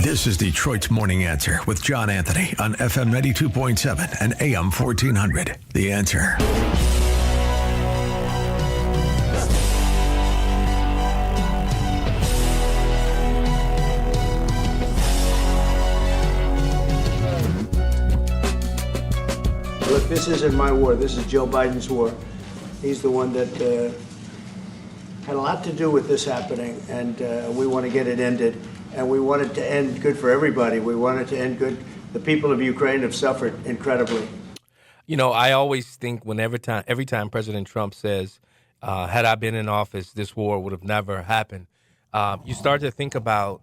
This is Detroit's Morning Answer with John Anthony on FM 92.7 and AM 1400. The Answer. Look, this isn't my war. This is Joe Biden's war. He's the one that had a lot to do with this happening, and we want to get it ended. And we want it to end good for everybody. We want it to end good. The people of Ukraine have suffered incredibly. You know, I always think every time President Trump says, had I been in office, this war would have never happened, you start to think about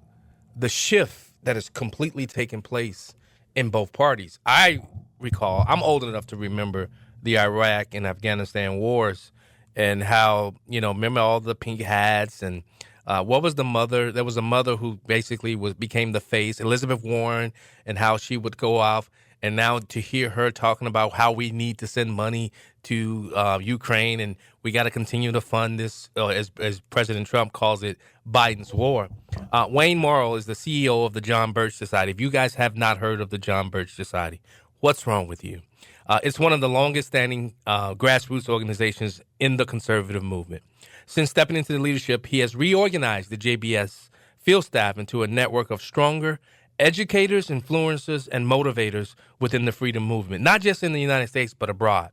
the shift that has completely taken place in both parties. I recall, I'm old enough to remember the Iraq and Afghanistan wars and how, remember all the pink hats and what was the mother? There was a mother who basically became the face, Elizabeth Warren, and how she would go off. And now to hear her talking about how we need to send money to Ukraine and we got to continue to fund this, as President Trump calls it, Biden's war. Wayne Morrow is the CEO of the John Birch Society. If you guys have not heard of the John Birch Society, what's wrong with you? It's one of the longest-standing grassroots organizations in the conservative movement. Since stepping into the leadership, he has reorganized the JBS field staff into a network of stronger educators, influencers, and motivators within the freedom movement, not just in the United States, but abroad.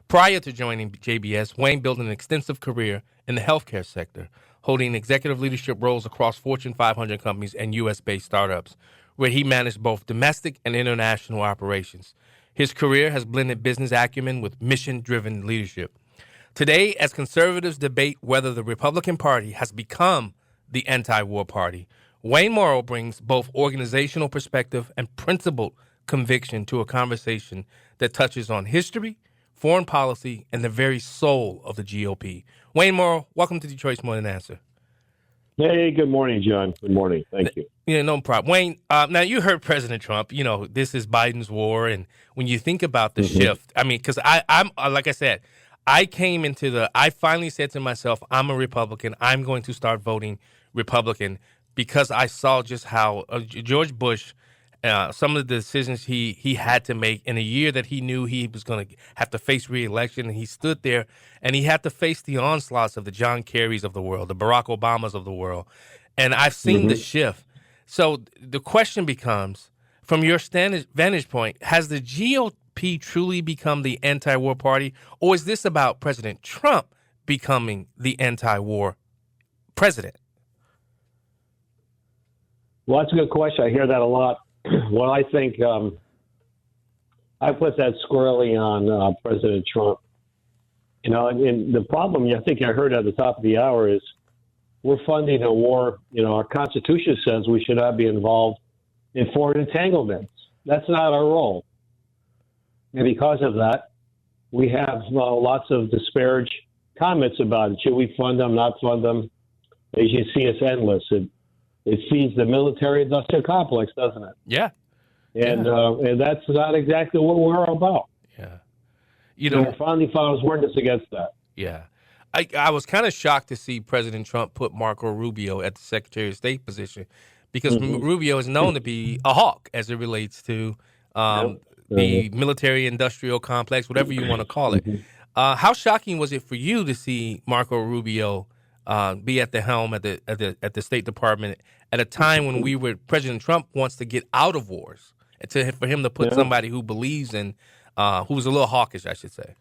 Prior to joining JBS, Wayne built an extensive career in the healthcare sector, holding executive leadership roles across Fortune 500 companies and U.S.-based startups, where he managed both domestic and international operations. His career has blended business acumen with mission-driven leadership. Today, as conservatives debate whether the Republican Party has become the anti-war party, Wayne Morrow brings both organizational perspective and principled conviction to a conversation that touches on history, foreign policy, and the very soul of the GOP. Wayne Morrow, welcome to Detroit's Morning Answer. Hey, good morning, John. Good morning. Thank you. Yeah, no problem. Wayne, now you heard President Trump, this is Biden's war. And when you think about the shift, because I'm like I said, I finally said to myself, I'm a Republican. I'm going to start voting Republican because I saw just how George Bush, some of the decisions he had to make in a year that he knew he was going to have to face re-election. And he stood there and he had to face the onslaughts of the John Kerrys of the world, the Barack Obamas of the world. And I've seen the shift. So the question becomes, from your vantage point, has the GOP truly become the anti-war party, or is this about President Trump becoming the anti-war president? Well, that's a good question. I hear that a lot. Well, I think I put that squarely on President Trump. And the problem, I think I heard at the top of the hour, is we're funding a war. Our Constitution says we should not be involved in foreign entanglements. That's not our role. And because of that, we have lots of disparaged comments about it. Should we fund them, not fund them? As you see, it's endless. It feeds the military-industrial complex, doesn't it? Yeah. And that's not exactly what we're about. Yeah. Our founding fathers warned us against that. Yeah. I was kind of shocked to see President Trump put Marco Rubio at the Secretary of State position because Rubio is known to be a hawk as it relates to the military-industrial complex, whatever you want to call it. How shocking was it for you to see Marco Rubio be at the helm at the State Department at a time when President Trump wants to get out of wars, and for him to put somebody who believes in, who's a little hawkish, I should say.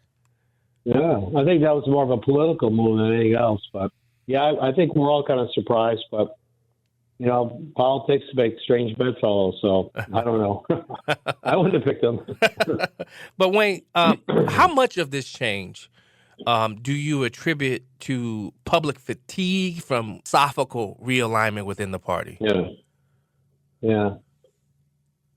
Yeah, I think that was more of a political move than anything else. But yeah, I think we're all kind of surprised. But politics make strange bedfellows, so I don't know. I wouldn't have picked them. But Wayne, how much of this change do you attribute to public fatigue from philosophical realignment within the party? Yeah.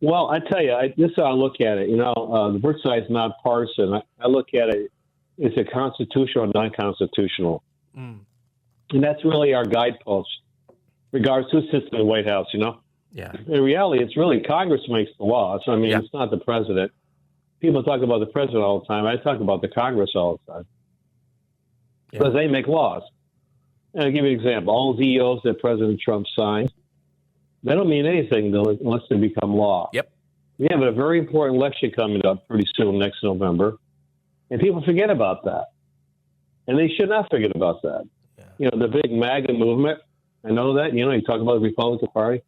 Well, I tell you, this is how I look at it. The Birch Society is not partisan. I look at it, is it constitutional or non-constitutional? And that's really our guidepost, regardless who sits in the White House, Yeah. In reality, it's really Congress makes the laws. It's not the president. People talk about the president all the time. I talk about the Congress all the time. Because they make laws. And I'll give you an example. All the EOs that President Trump signed, They don't mean anything unless they become law. Yep. We have a very important election coming up pretty soon, next November, and people forget about that. And they should not forget about that. Yeah. The big MAGA movement, I know that. You talk about the Republican Party.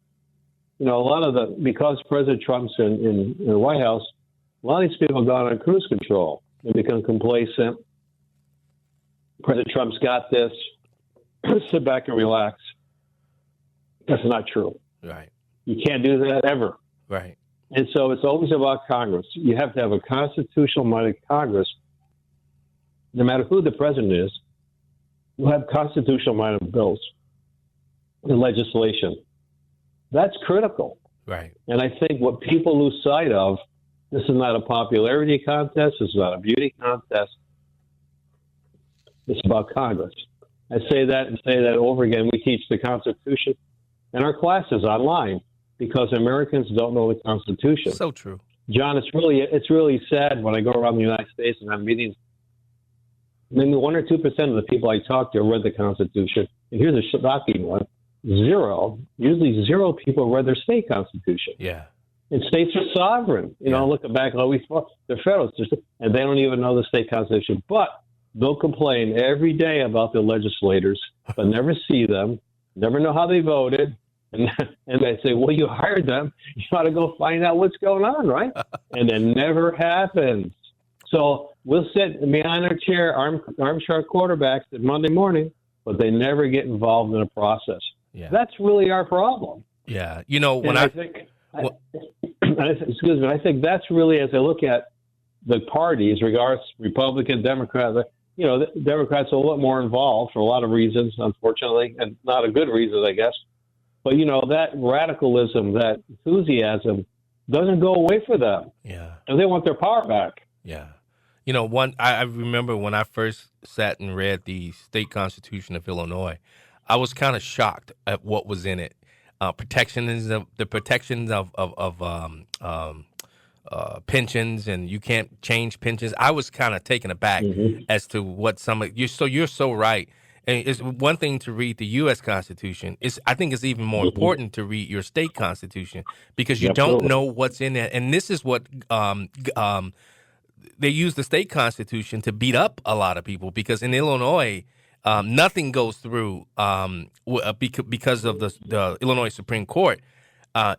A lot of because President Trump's in the White House, a lot of these people have gone on cruise control. They become complacent. President Trump's got this. Sit back and relax. That's not true. Right. You can't do that ever. Right. And so it's always about Congress. You have to have a constitutional-minded Congress. No matter who the president is, we'll have constitutional-minded bills and legislation. That's critical. Right. And I think what people lose sight of, this is not a popularity contest. This is not a beauty contest. It's about Congress. I say that and say that over again. We teach the Constitution in our classes online because Americans don't know the Constitution. So true. John, it's really sad when I go around the United States and have meetings. Maybe 1 or 2% of the people I talk to read the Constitution. And here's a shocking one. Usually zero people read their state constitution. Yeah. And states are sovereign. Looking back, they're federal, and they don't even know the state constitution. But they'll complain every day about their legislators, but never see them, never know how they voted. And they say, well, you hired them. You ought to go find out what's going on, right? And it never happens. So we'll sit behind our chair, armchair quarterbacks at Monday morning, but they never get involved in a process. Yeah. That's really our problem. Yeah. I think that's really, as I look at the parties, regardless Republican, Democrat, the Democrats are a lot more involved for a lot of reasons, unfortunately, and not a good reason, I guess. But, that radicalism, that enthusiasm doesn't go away for them. Yeah. And they want their power back. Yeah. I remember when I first sat and read the state constitution of Illinois, I was kind of shocked at what was in it. The protections of pensions, and you can't change pensions. I was kind of taken aback as to what you're so right. And it's one thing to read the U.S. Constitution. I think it's even more important to read your state constitution because you don't know what's in it. And this is what they use the state constitution to beat up a lot of people because in Illinois, nothing goes through because of the Illinois Supreme Court.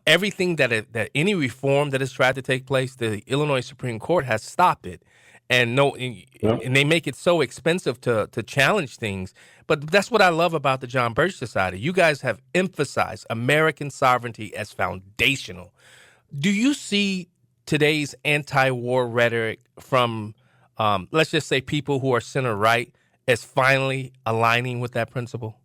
Everything that any reform that has tried to take place, the Illinois Supreme Court has stopped it. And and they make it so expensive to challenge things. But that's what I love about the John Birch Society. You guys have emphasized American sovereignty as foundational. Do you see today's anti-war rhetoric from, let's just say, people who are center-right as finally aligning with that principle?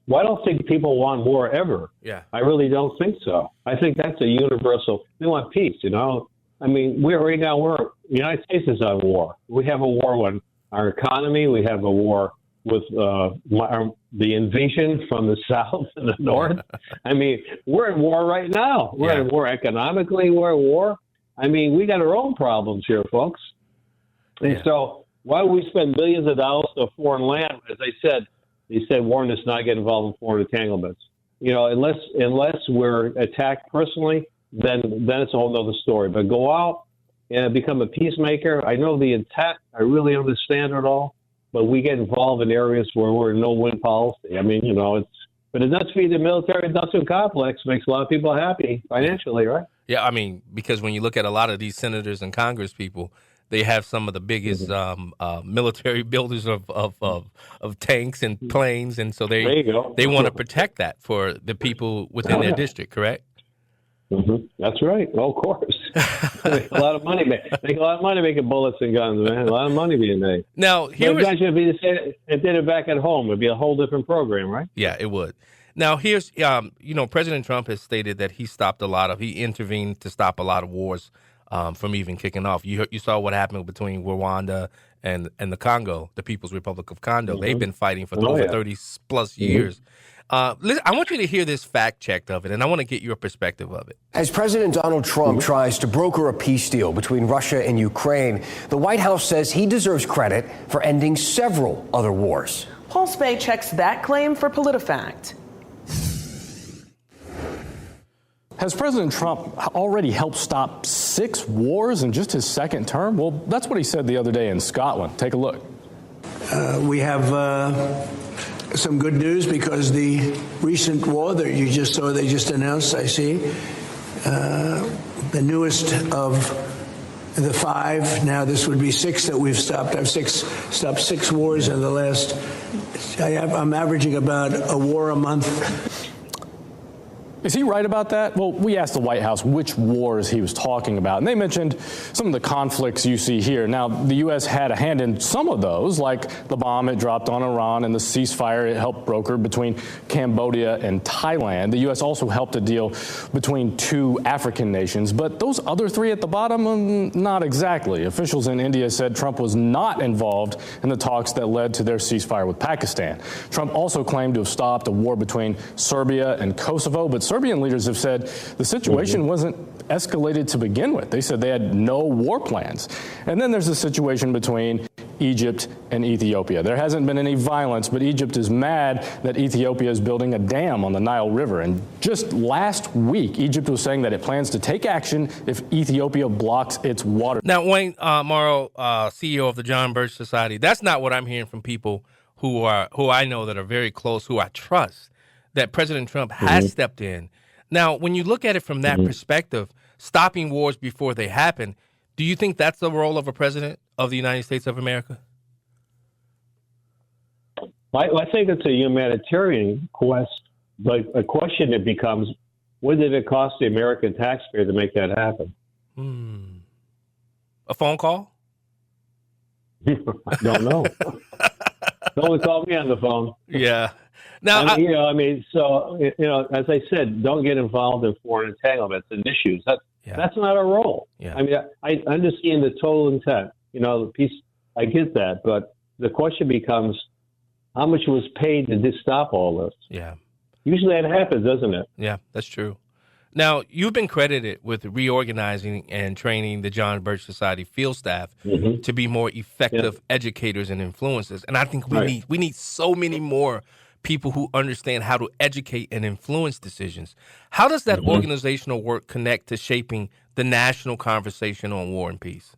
Well, I don't think people want war ever. Yeah. I really don't think so. I think that's a universal. They want peace, I mean, the United States is at war. We have a war with our economy. We have a war with the invasion from the south and the north. I mean, we're at war right now. We're at war economically. We're at war. I mean, we got our own problems here, folks. And so why would we spend millions of dollars to a foreign land? As they said, warn us not to get involved in foreign entanglements. Unless we're attacked personally, then it's a whole other story. But go out and become a peacemaker. I know the intent. I really understand it all. But we get involved in areas where we're no-win policy. I mean, but it does feed the military-industrial complex. Makes a lot of people happy financially, right? Yeah, I mean, because when you look at a lot of these senators and Congress people, they have some of the biggest military builders of tanks and planes, and so they want to protect that for the people within their district, correct? That's right. Well, of course. Make a lot of money. Make a lot of money making bullets and guns, man. A lot of money being made. Now, if they did it back at home, it'd be a whole different program, right? Yeah, it would. Now, here's, President Trump has stated that he intervened to stop a lot of wars from even kicking off. You saw what happened between Rwanda and the Congo, the People's Republic of Congo. They've been fighting for over 30 plus years. Listen, I want you to hear this fact check of it, and I want to get your perspective of it. As President Donald Trump tries to broker a peace deal between Russia and Ukraine, the White House says he deserves credit for ending several other wars. Paul Spey checks that claim for PolitiFact. Has President Trump already helped stop 6 wars in just his second term? Well, that's what he said the other day in Scotland. Take a look. We have some good news because the recent war that you just saw, they just announced, I see, the newest of the 5, now this would be 6 that we've stopped. I've stopped 6 wars in the last, I'm averaging about a war a month. Is he right about that? Well, we asked the White House which wars he was talking about, and they mentioned some of the conflicts you see here. Now, the U.S. had a hand in some of those, like the bomb it dropped on Iran and the ceasefire it helped broker between Cambodia and Thailand. The U.S. also helped a deal between 2 African nations, but those other 3 at the bottom, not exactly. Officials in India said Trump was not involved in the talks that led to their ceasefire with Pakistan. Trump also claimed to have stopped a war between Serbia and Kosovo, but Serbian leaders have said the situation wasn't escalated to begin with. They said they had no war plans. And then there's the situation between Egypt and Ethiopia. There hasn't been any violence, but Egypt is mad that Ethiopia is building a dam on the Nile River. And just last week, Egypt was saying that it plans to take action if Ethiopia blocks its water. Now, Wayne Morrow, CEO of the John Birch Society, that's not what I'm hearing from people who I know that are very close, who I trust, that President Trump has stepped in. Now, when you look at it from that perspective, stopping wars before they happen, do you think that's the role of a president of the United States of America? I think it's a humanitarian quest, but a question that becomes, what did it cost the American taxpayer to make that happen? A phone call? I don't know. Someone called me on the phone. Yeah. Now, as I said, don't get involved in foreign entanglements and issues. That's not our role. Yeah. I mean, I understand the total intent. The piece, I get that, but the question becomes, how much was paid to just stop all this? Yeah. Usually that happens, doesn't it? Yeah, that's true. Now, you've been credited with reorganizing and training the John Birch Society field staff to be more effective educators and influencers. And I think we need so many more people who understand how to educate and influence decisions. How does that organizational work connect to shaping the national conversation on war and peace?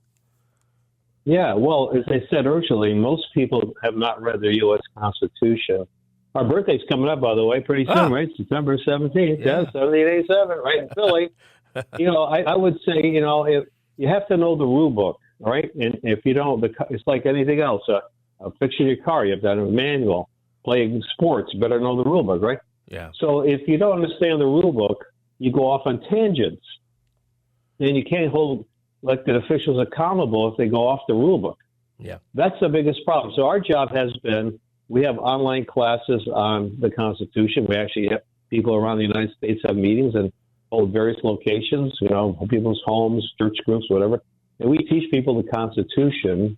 Yeah, well, as I said originally, most people have not read the U.S. Constitution. Our birthday's coming up, by the way, pretty soon, right? September 17th, 1787, right in Philly. I would say, if you have to know the rule book, right? And if you don't, it's like anything else. Fixing your car, you have to have a manual. Playing sports, you better know the rule book, right? Yeah. So if you don't understand the rule book, you go off on tangents. And you can't hold elected officials accountable if they go off the rule book. Yeah. That's the biggest problem. So our job has been, we have online classes on the Constitution. We actually have people around the United States have meetings and hold various locations, people's homes, church groups, whatever. And we teach people the Constitution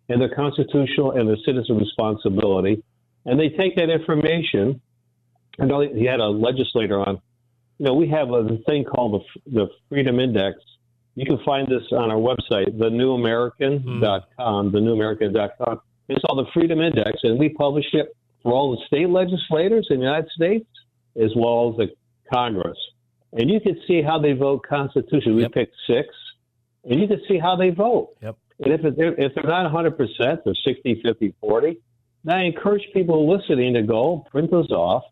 and their constitutional and their citizen responsibility. And they take that information, and he had a legislator on. We have a thing called the Freedom Index. You can find this on our website, thenewamerican.com, thenewamerican.com. It's called the Freedom Index, and we publish it for all the state legislators in the United States, as well as the Congress. And you can see how they vote Constitution. We picked 6, and you can see how they vote. Yep. And if they're not 100%, they're 60, 50, 40. Now, I encourage people listening to go print those off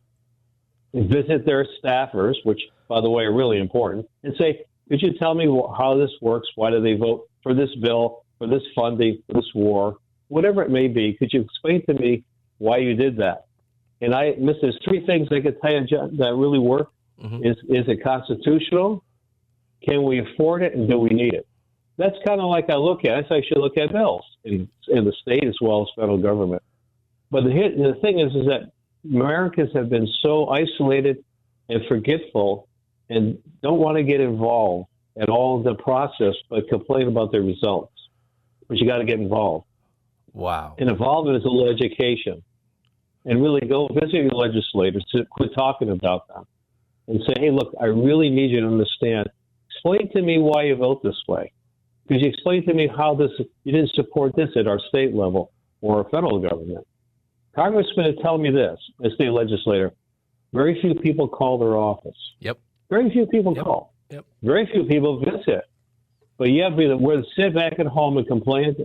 and visit their staffers, which, by the way, are really important, and say, could you tell me how this works? Why do they vote for this bill, for this funding, for this war, whatever it may be? Could you explain to me why you did that? And there's 3 things I could tell you, John, that really work. Is it constitutional? Can we afford it? And do we need it? That's kind of like I look at it. I should look at bills in the state as well as federal government. But the thing is that Americans have been so isolated and forgetful and don't want to get involved at all in the process, but complain about the results. But you got to get involved. Wow. And involvement is a little education. And really go visit your legislators, to quit talking about them, and say, hey, look, I really need you to understand. Explain to me why you vote this way. Because you explain to me how you didn't support this at our state level or our federal government. Congressman is telling me this, a state legislator, very few people call their office. Yep. Very few people call. Yep. Very few people visit. But you have to be we're sit back at home and complain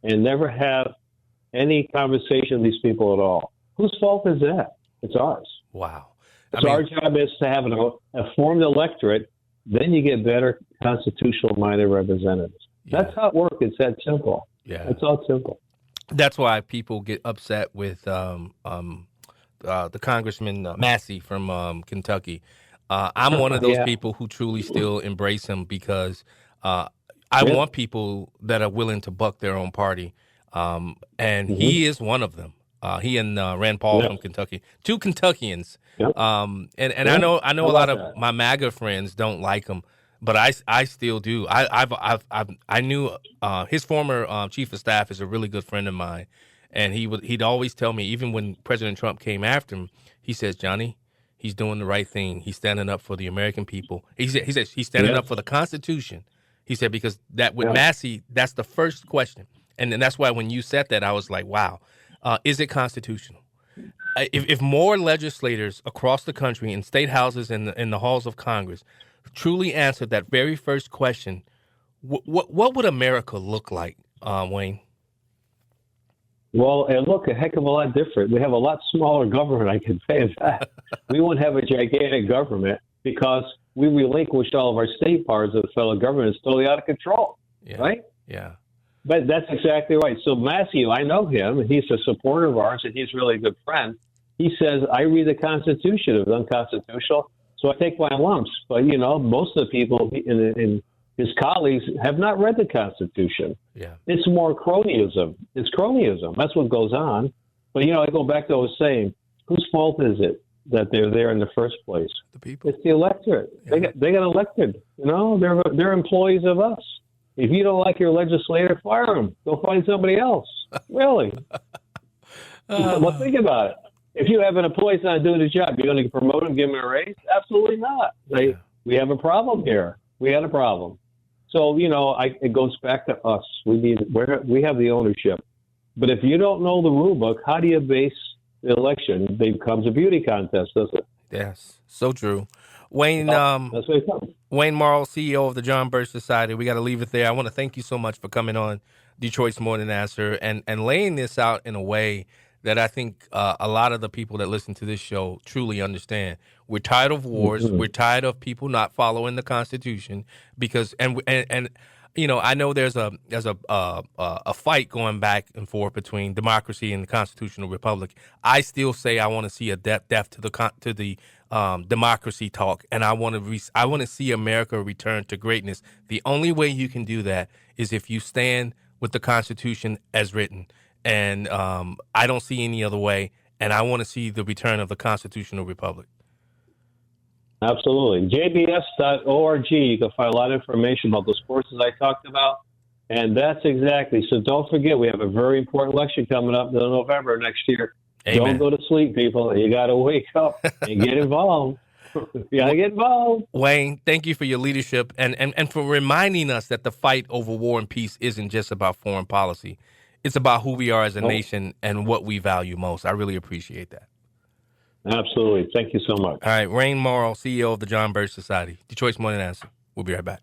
and never have any conversation with these people at all. Whose fault is that? It's ours. Wow. So our job is to have a formed electorate. Then you get better constitutional-minded representatives. Yeah. That's how it works. It's that simple. Yeah. It's all simple. That's why people get upset with the Congressman Massey from Kentucky. I'm one of those people who truly still embrace him because I want people that are willing to buck their own party, and he is one of them. He and Rand Paul from Kentucky, two Kentuckians. Yep. And I know a lot of my MAGA friends don't like him, but I still do. I knew his former chief of staff is a really good friend of mine, and he'd always tell me, even when President Trump came after him, he says, Johnny, he's doing the right thing. He's standing up for the American people. He said he's standing up for the Constitution. He said because that with Massey, that's the first question, and then that's why when you said that, I was like, wow, is it constitutional? If more legislators across the country in state houses and in the halls of Congress truly answered that very first question, what would America look like, Wayne? Well, it look a heck of a lot different. We have a lot smaller government, I can say that. We won't have a gigantic government because we relinquished all of our state powers of the federal government. It's totally out of control, right? Yeah. But that's exactly right. So Massey, I know him, and he's a supporter of ours, and he's really a good friend. He says, I read the Constitution. It was unconstitutional, so I take my lumps. But, most of the people in his colleagues have not read the Constitution. Yeah. It's more cronyism. It's cronyism. That's what goes on. But, I go back to what I was saying. Whose fault is it that they're there in the first place? The people. It's the electorate. Yeah. They got elected. They're employees of us. If you don't like your legislator, fire them. Go find somebody else. Really? Well, think about it. If you have an employee that's not doing the job, you're going to promote him, give him a raise? Absolutely not. We have a problem here. We had a problem. So, it goes back to us. We have the ownership. But if you don't know the rule book, how do you base the election? It becomes a beauty contest, doesn't it? Yes, so true. Wayne, that's what it comes. Wayne Morrow, CEO of the John Birch Society. We got to leave it there. I want to thank you so much for coming on Detroit's Morning Answer and laying this out in a way that I think a lot of the people that listen to this show truly understand. We're tired of wars. Mm-hmm. We're tired of people not following the Constitution because and I know there's a fight going back and forth between democracy and the constitutional republic. I still say I want to see a death to the democracy talk, and I want to see America return to greatness. The only way you can do that is if you stand with the Constitution as written, and I don't see any other way. And I want to see the return of the constitutional republic. Absolutely. JBS.org. You can find a lot of information about those courses I talked about. And that's exactly. So don't forget, we have a very important election coming up in November next year. Amen. Don't go to sleep, people. You got to wake up and get involved. You got to get involved. Wayne, thank you for your leadership and for reminding us that the fight over war and peace isn't just about foreign policy. It's about who we are as a nation and what we value most. I really appreciate that. Absolutely. Thank you so much. All right. Wayne Morrow, CEO of the John Birch Society. Detroit's Morning Answer. We'll be right back.